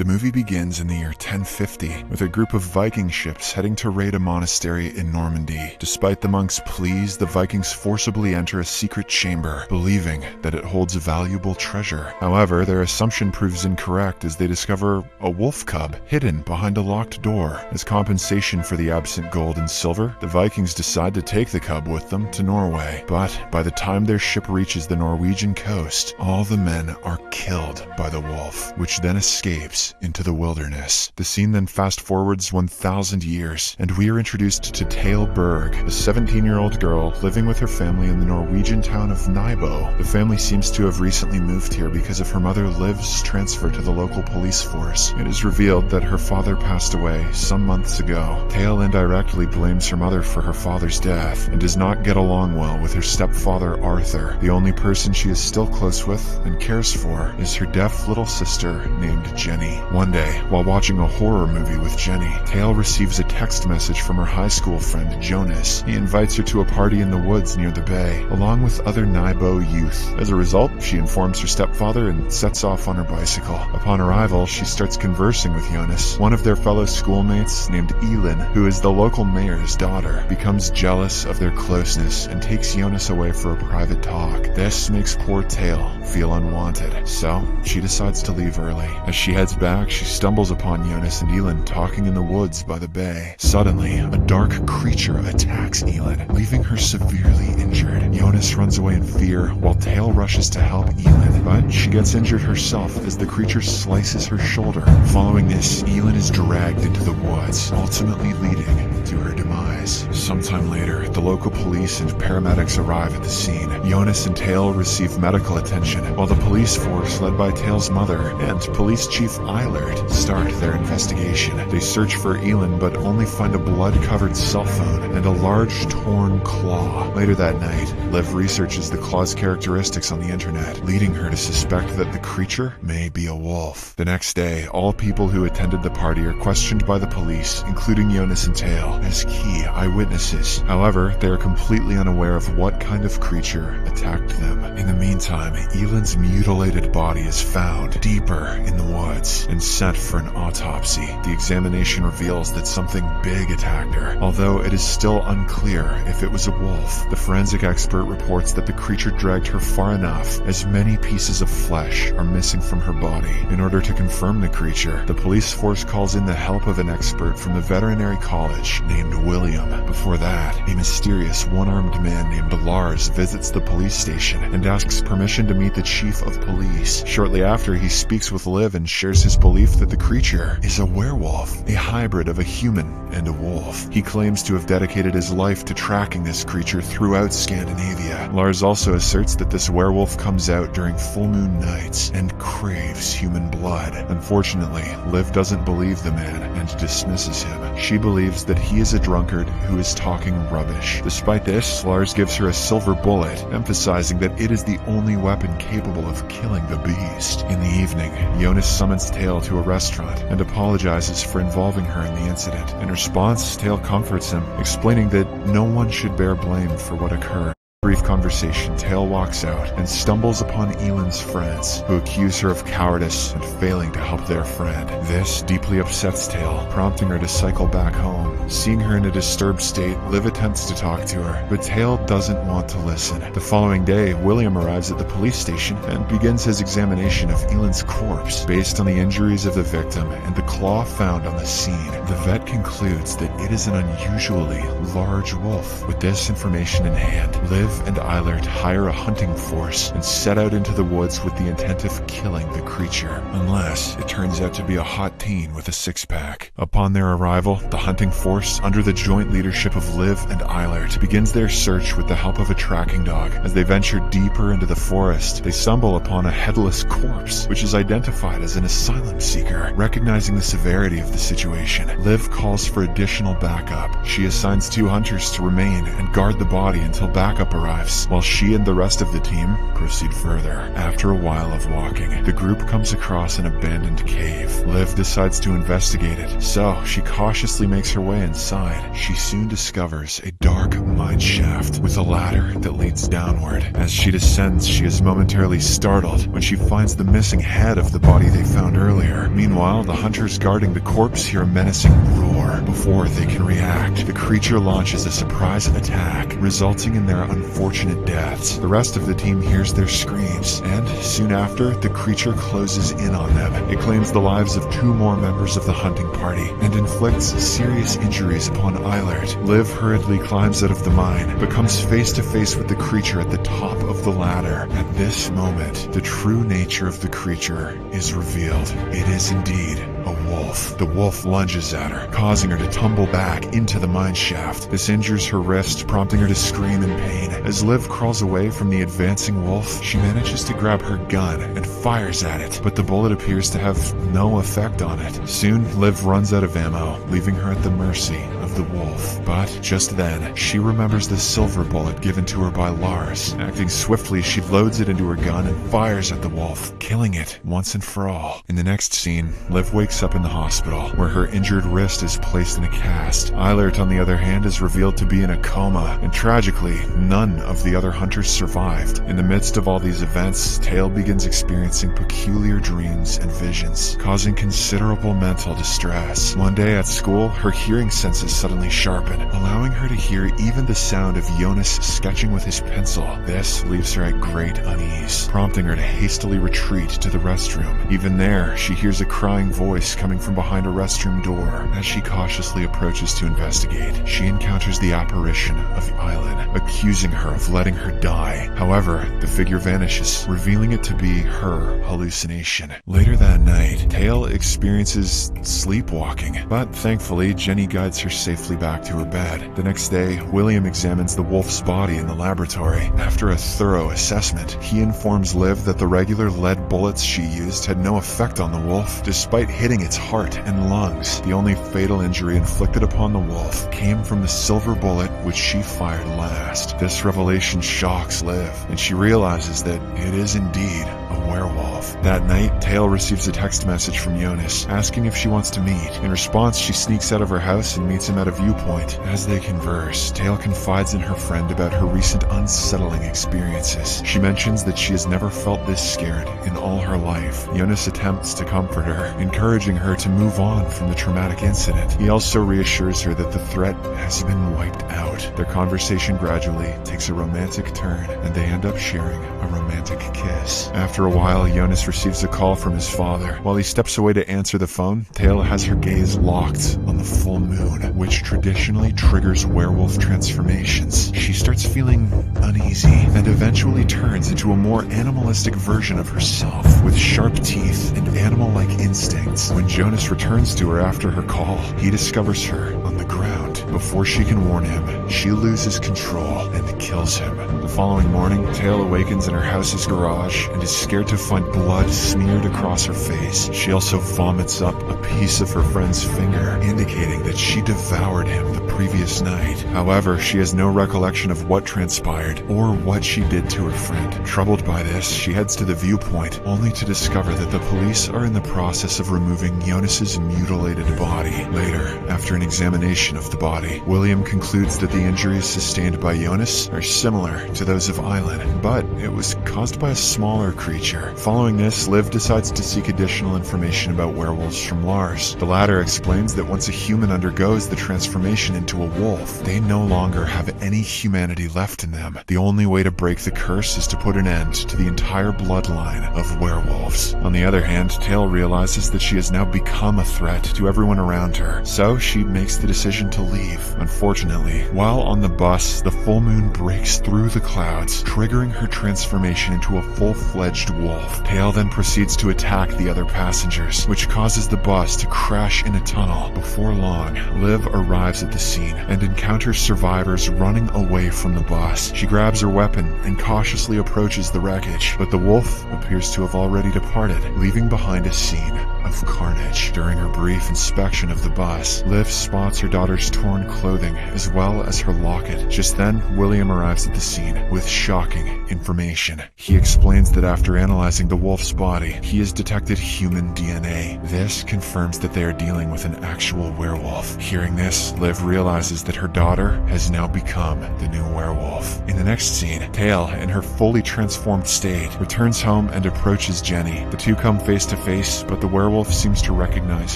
The movie begins in the year 1050 with a group of Viking ships heading to raid a monastery in Normandy. Despite the monks' pleas, the Vikings forcibly enter a secret chamber, believing that it holds valuable treasure. However, their assumption proves incorrect as they discover a wolf cub hidden behind a locked door. As compensation for the absent gold and silver, the Vikings decide to take the cub with them to Norway. But by the time their ship reaches the Norwegian coast, all the men are killed by the wolf, which then escapes into the wilderness. The scene then fast forwards 1,000 years, and we are introduced to Tale Berg, a 17-year-old girl living with her family in the Norwegian town of Nybo. The family seems to have recently moved here because of her mother Liv's transfer to the local police force. It is revealed that her father passed away some months ago. Tale indirectly blames her mother for her father's death, and does not get along well with her stepfather Arthur. The only person she is still close with and cares for is her deaf little sister named Jenny. One day, while watching a horror movie with Jenny, Tale receives a text message from her high school friend Jonas. He invites her to a party in the woods near the bay, along with other Nybo youth. As a result, she informs her stepfather and sets off on her bicycle. Upon arrival, she starts conversing with Jonas. One of their fellow schoolmates, named Elin, who is the local mayor's daughter, becomes jealous of their closeness and takes Jonas away for a private talk. This makes poor Tale feel unwanted, so she decides to leave early. As she heads back, she stumbles upon Jonas and Elin talking in the woods by the bay. Suddenly, a dark creature attacks Elin, leaving her severely injured. Jonas runs away in fear, while Tale rushes to help Elin, but she gets injured herself as the creature slices her shoulder. Following this, Elin is dragged into the woods, ultimately leading to her demise. Sometime later, the local police and paramedics arrive at the scene. Jonas and Tale receive medical attention, while the police force led by Tale's mother and police chief Eilert start their investigation. They search for Elin but only find a blood-covered cell phone and a large torn claw. Later that night, Liv researches the claw's characteristics on the internet, leading her to suspect that the creature may be a wolf. The next day, all people who attended the party are questioned by the police, including Jonas and Tale, as key eyewitnesses. However, they are completely unaware of what kind of creature attacked them. In the meantime, Elin's mutilated body is found deeper in the woods and sent for an autopsy. The examination reveals that something big attacked her, although it is still unclear if it was a wolf. The forensic expert reports that the creature dragged her far enough, as many pieces of flesh are missing from her body. In order to confirm the creature, the police force calls in the help of an expert from the veterinary college named William. Before that, a mysterious one-armed man named Lars visits the police station and asks permission to meet the chief of police. Shortly after, he speaks with Liv and shares his belief that the creature is a werewolf, a hybrid of a human and a wolf. He claims to have dedicated his life to tracking this creature throughout Scandinavia. Lars also asserts that this werewolf comes out during full moon nights and craves human blood. Unfortunately, Liv doesn't believe the man and dismisses him. She believes that he is a drunkard who is talking rubbish. Despite this, Lars gives her a silver bullet, emphasizing that it is the only weapon capable of killing the beast. In the evening, Jonas summons Tale to a restaurant and apologizes for involving her in the incident. In response, Tale comforts him, explaining that no one should bear blame for what occurred. Brief conversation, Tale walks out and stumbles upon Elin's friends, who accuse her of cowardice and failing to help their friend. This deeply upsets Tale, prompting her to cycle back home. Seeing her in a disturbed state, Liv attempts to talk to her, but Tale doesn't want to listen. The following day, William arrives at the police station and begins his examination of Elin's corpse. Based on the injuries of the victim and the claw found on the scene, the vet concludes that it is an unusually large wolf. With this information in hand, Liv and Eilert hire a hunting force and set out into the woods with the intent of killing the creature, unless it turns out to be a hot teen with a six-pack. Upon their arrival, the hunting force, under the joint leadership of Liv and Eilert, begins their search with the help of a tracking dog. As they venture deeper into the forest, they stumble upon a headless corpse, which is identified as an asylum seeker. Recognizing the severity of the situation, Liv calls for additional backup. She assigns 2 hunters to remain and guard the body until backup arrives, while she and the rest of the team proceed further. After a while of walking, the group comes across an abandoned cave. Liv decides to investigate it, so she cautiously makes her way inside. She soon discovers a dark mining shaft, with a ladder that leads downward. As she descends, she is momentarily startled when she finds the missing head of the body they found earlier. Meanwhile, the hunters guarding the corpse hear a menacing roar. Before they can react, the creature launches a surprise attack, resulting in their unfortunate deaths. The rest of the team hears their screams, and soon after, the creature closes in on them. It claims the lives of 2 more members of the hunting party and inflicts serious injuries upon Eilert. Liv hurriedly climbs out of the mine, but comes face to face with the creature at the top of the ladder. At this moment, the true nature of the creature is revealed. It is indeed a wolf. The wolf lunges at her, causing her to tumble back into the mine shaft. This injures her wrist, prompting her to scream in pain. As Liv crawls away from the advancing wolf, she manages to grab her gun and fires at it, but the bullet appears to have no effect on it. Soon, Liv runs out of ammo, leaving her at the mercy of the wolf. But just then, she remembers the silver bullet given to her by Lars. Acting swiftly, she loads it into her gun and fires at the wolf, killing it once and for all. In the next scene, Liv wakes up in the hospital, where her injured wrist is placed in a cast. Eilert, on the other hand, is revealed to be in a coma, and tragically, none of the other hunters survived. In the midst of all these events, Tale begins experiencing peculiar dreams and visions, causing considerable mental distress. One day at school, her hearing senses suddenly sharpen, allowing her to hear even the sound of Jonas sketching with his pencil. This leaves her at great unease, prompting her to hastily retreat to the restroom. Even there, she hears a crying voice coming from behind a restroom door. As she cautiously approaches to investigate, she encounters the apparition of Eileen, accusing her of letting her die. However, the figure vanishes, revealing it to be her hallucination. Later that night, Tale experiences sleepwalking, but thankfully, Jenny guides her safely back to her bed. The next day, William examines the wolf's body in the laboratory. After a thorough assessment, he informs Liv that the regular lead bullets she used had no effect on the wolf, despite hitting its heart and lungs. The only fatal injury inflicted upon the wolf came from the silver bullet which she fired last. This revelation shocks Liv, and she realizes that it is indeed a werewolf. That night, Tale receives a text message from Jonas, asking if she wants to meet. In response, she sneaks out of her house and meets him at a viewpoint. As they converse, Tale confides in her friend about her recent unsettling experiences. She mentions that she has never felt this scared in all her life. Jonas attempts to comfort her, encouraging her to move on from the traumatic incident. He also reassures her that the threat has been wiped out. Their conversation gradually takes a romantic turn, and they end up sharing a romantic kiss. After a while, Jonas receives a call from his father. While he steps away to answer the phone, Tale has her gaze locked on the full moon, which traditionally triggers werewolf transformations. She starts feeling uneasy and eventually turns into a more animalistic version of herself, with sharp teeth and animal-like instincts. When Jonas returns to her after her call, he discovers her on the ground. Before she can warn him, she loses control and kills him. The following morning, Tale awakens in her house's garage and is scared to find blood smeared across her face. She also vomits up a piece of her friend's finger, indicating that she devoured him the previous night. However, she has no recollection of what transpired or what she did to her friend. Troubled by this, she heads to the viewpoint, only to discover that the police are in the process of removing Jonas's mutilated body. Later, after an examination of the body, William concludes that the injuries sustained by Jonas are similar to those of Eileen, but it was caused by a smaller creature. Following this, Liv decides to seek additional information about werewolves from Lars. The latter explains that once a human undergoes the transformation into a wolf, they no longer have any humanity left in them. The only way to break the curse is to put an end to the entire bloodline of werewolves. On the other hand, Tale realizes that she has now become a threat to everyone around her, so she makes the decision to leave. Unfortunately, while on the bus, the full moon breaks through the clouds, triggering her transformation into a full-fledged wolf. Tale then proceeds to attack the other passengers, which causes the bus to crash in a tunnel. Before long, Liv arrives at the scene and encounters survivors running away from the bus. She grabs her weapon and cautiously approaches the wreckage, but the wolf appears to have already departed, leaving behind a scene of carnage. During her brief inspection of the bus, Liv spots her daughter's torn clothing as well as her locket. Just then, William arrives at the scene with shocking information. He explains that after analyzing the wolf's body, he has detected human DNA. This confirms that they are dealing with an actual werewolf. Hearing this, Liv realizes that her daughter has now become the new werewolf. In the next scene, Tale, in her fully transformed state, returns home and approaches Jenny. The two come face to face, but the werewolf seems to recognize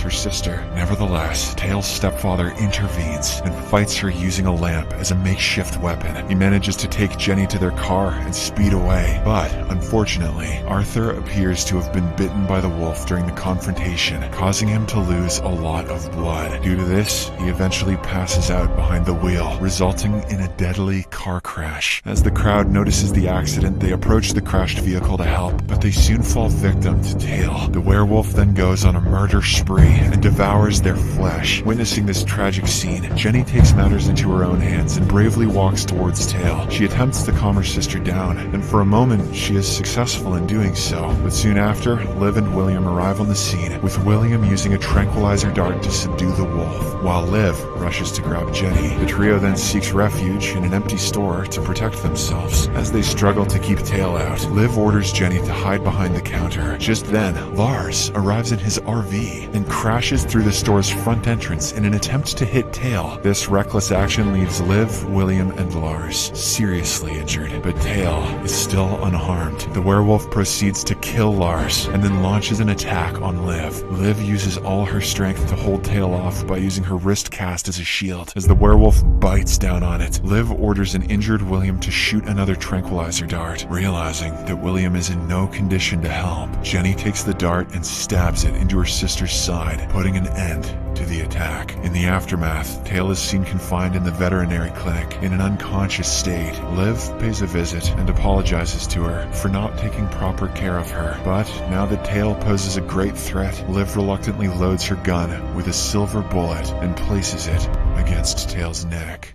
her sister. Nevertheless, Tale's stepfather intervenes and fights her using a lamp as a makeshift weapon. He manages to take Jenny to their car and speed away, but unfortunately, Arthur appears to have been bitten by the wolf during the confrontation, causing him to lose a lot of blood. Due to this, he eventually passes out behind the wheel, resulting in a deadly car crash. As the crowd notices the accident, they approach the crashed vehicle to help, but they soon fall victim to Tale. The werewolf then goes on a murder spree and devours their flesh. Witnessing this tragic scene, Jenny takes matters into her own hands and bravely walks towards Tale. She attempts to calm her sister down, and for a moment, she is successful in doing so. But soon after, Liv and William arrive on the scene, with William using a tranquilizer dart to subdue the wolf, while Liv rushes to grab Jenny. The trio then seeks refuge in an empty store to protect themselves. As they struggle to keep Tale out, Liv orders Jenny to hide behind the counter. Just then, Lars arrives in his RV and crashes through the store's front entrance in an attempt to hit Tale. This reckless action leaves Liv, William, and Lars seriously injured, but Tale is still unharmed. The werewolf proceeds to kill Lars and then launches an attack on Liv. Liv uses all her strength to hold Tale off by using her wrist cast as a shield. As the werewolf bites down on it, Liv orders an injured William to shoot another tranquilizer dart. Realizing that William is in no condition to help, Jenny takes the dart and stabs it into her sister's side, putting an end to the attack. In the aftermath, Tale is seen confined in the veterinary clinic in an unconscious state. Liv pays a visit and apologizes to her for not taking proper care of her. But now that Tale poses a great threat, Liv reluctantly loads her gun with a silver bullet and places it against Tale's neck.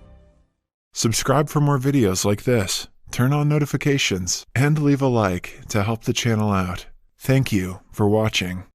Subscribe for more videos like this, turn on notifications, and leave a like to help the channel out. Thank you for watching.